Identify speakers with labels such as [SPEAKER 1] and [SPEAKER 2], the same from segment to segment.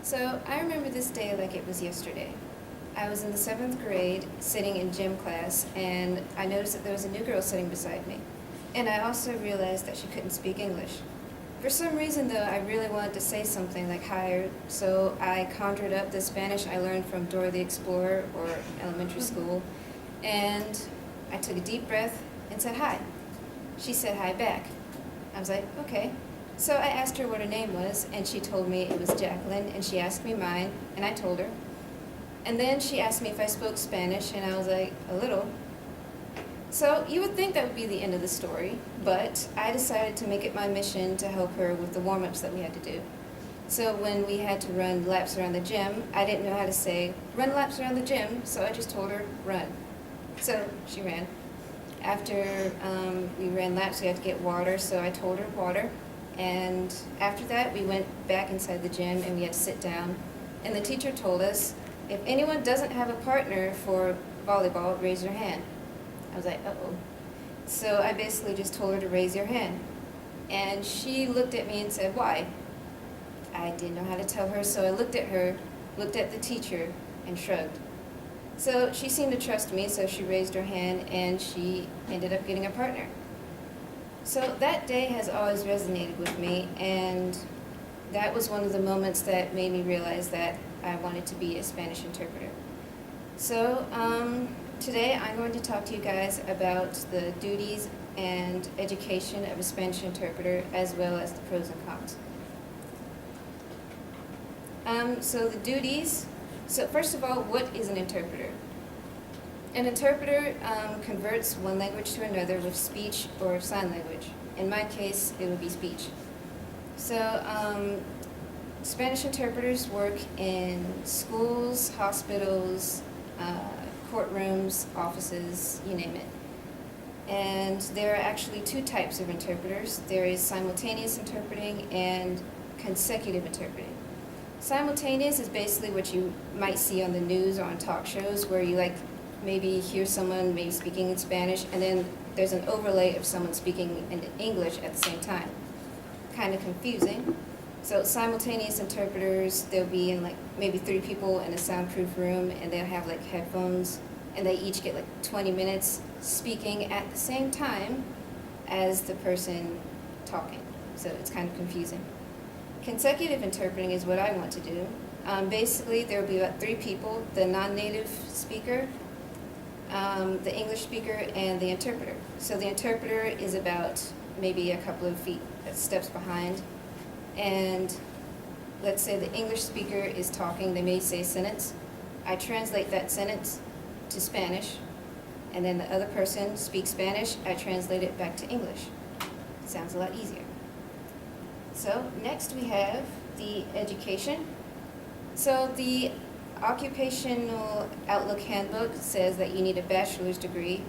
[SPEAKER 1] So I remember this day like it was yesterday. I was in the 7th grade sitting in gym class, and I noticed that there was a new girl sitting beside me. And I also realized that she couldn't speak English. For some reason, though, I really wanted to say something like hi, so I conjured up the Spanish I learned from Dora the Explorer or elementary school, and I took a deep breath and said hi. She said hi back. I was like, okay. So I asked her what her name was, and she told me it was Jacqueline, and she asked me mine, and I told her. And then she asked me if I spoke Spanish, and I was like, a little. So you would think that would be the end of the story, but I decided to make it my mission to help her with the warm-ups that we had to do. So when we had to run laps around the gym, I didn't know how to say, run laps around the gym, so I just told her, run. So she ran. After we ran laps, we had to get water, so I told her water. And after that, we went back inside the gym and we had to sit down. And the teacher told us, if anyone doesn't have a partner for volleyball, raise your hand. I was like, uh-oh. So I basically just told her to raise your hand. And she looked at me and said, why? I didn't know how to tell her, so I looked at her, looked at the teacher, and shrugged. So she seemed to trust me, so she raised her hand, and she ended up getting a partner. So that day has always resonated with me, and that was one of the moments that made me realize that I wanted to be a Spanish interpreter. So today I'm going to talk to you guys about the duties and education of a Spanish interpreter, as well as the pros and cons. So the duties, so first of all, what is an interpreter? An interpreter converts one language to another with speech or sign language. In my case, it would be speech. So Spanish interpreters work in schools, hospitals, courtrooms, offices, you name it. And there are actually two types of interpreters. There is simultaneous interpreting and consecutive interpreting. Simultaneous is basically what you might see on the news or on talk shows, where you maybe hear someone maybe speaking in Spanish, and then there's an overlay of someone speaking in English at the same time. Kind of confusing. So simultaneous interpreters, they'll be in maybe 3 people in a soundproof room, and they'll have headphones, and they each get 20 minutes speaking at the same time as the person talking. So it's kind of confusing. Consecutive interpreting is what I want to do. Basically, there will be about 3 people: the non-native speaker, the English speaker, and the interpreter. So the interpreter is about maybe a couple of steps behind. And let's say the English speaker is talking, they may say a sentence. I translate that sentence to Spanish, and then the other person speaks Spanish, I translate it back to English. Sounds a lot easier. So next we have the education. So the Occupational Outlook Handbook says that you need a bachelor's degree,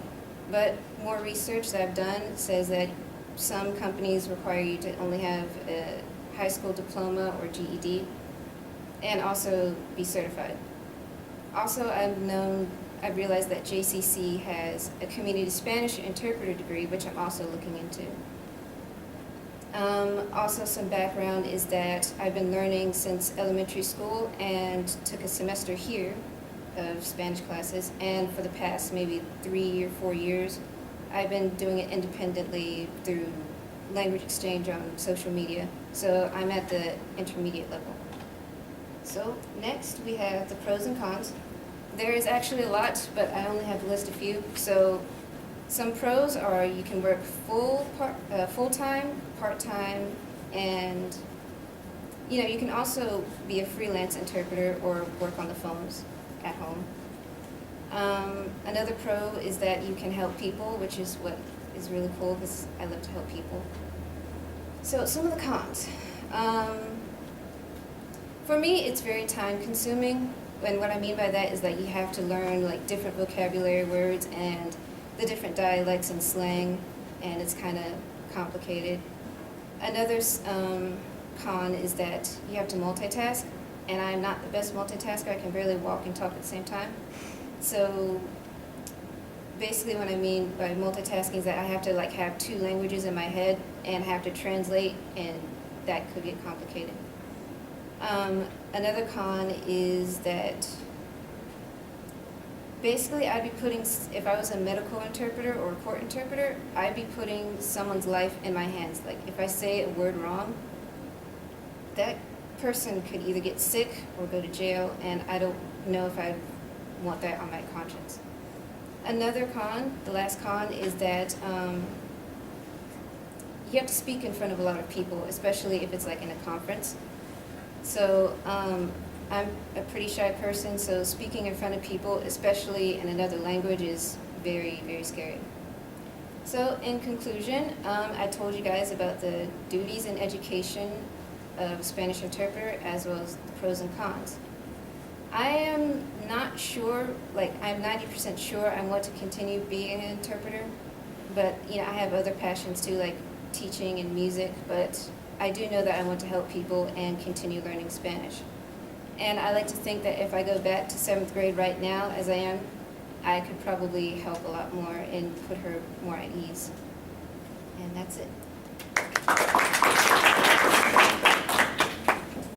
[SPEAKER 1] but more research that I've done says that some companies require you to only have a high school diploma or GED, and also be certified. Also, I've realized that JCC has a community Spanish interpreter degree, which I'm also looking into. Also, some background is that I've been learning since elementary school and took a semester here of Spanish classes, and for the past maybe 3 or 4 years, I've been doing it independently through language exchange on social media. So I'm at the intermediate level. So next we have the pros and cons. There is actually a lot, but I only have to list a few. So some pros are you can work full-time, part-time, and you can also be a freelance interpreter or work on the phones at home. Another pro is that you can help people, which is what is really cool because I love to help people. So some of the cons. For me, it's very time-consuming, and what I mean by that is that you have to learn different vocabulary words and the different dialects and slang, and it's kind of complicated. Another con is that you have to multitask, and I'm not the best multitasker. I can barely walk and talk at the same time. So basically what I mean by multitasking is that I have to have 2 languages in my head and have to translate, and that could get complicated. Another con is that basically I'd be putting, if I was a medical interpreter or a court interpreter, I'd be putting someone's life in my hands. Like if I say a word wrong, that person could either get sick or go to jail, and I don't know if I want that on my conscience. Another con, the last con, is that you have to speak in front of a lot of people, especially if it's like in a conference. So I'm a pretty shy person, so speaking in front of people, especially in another language, is very, very scary. So in conclusion, I told you guys about the duties and education of a Spanish interpreter, as well as the pros and cons. I am not sure, like I'm 90% sure I want to continue being an interpreter, but I have other passions too, like teaching and music, but I do know that I want to help people and continue learning Spanish. And I like to think that if I go back to 7th grade right now, as I am, I could probably help a lot more and put her more at ease. And that's it.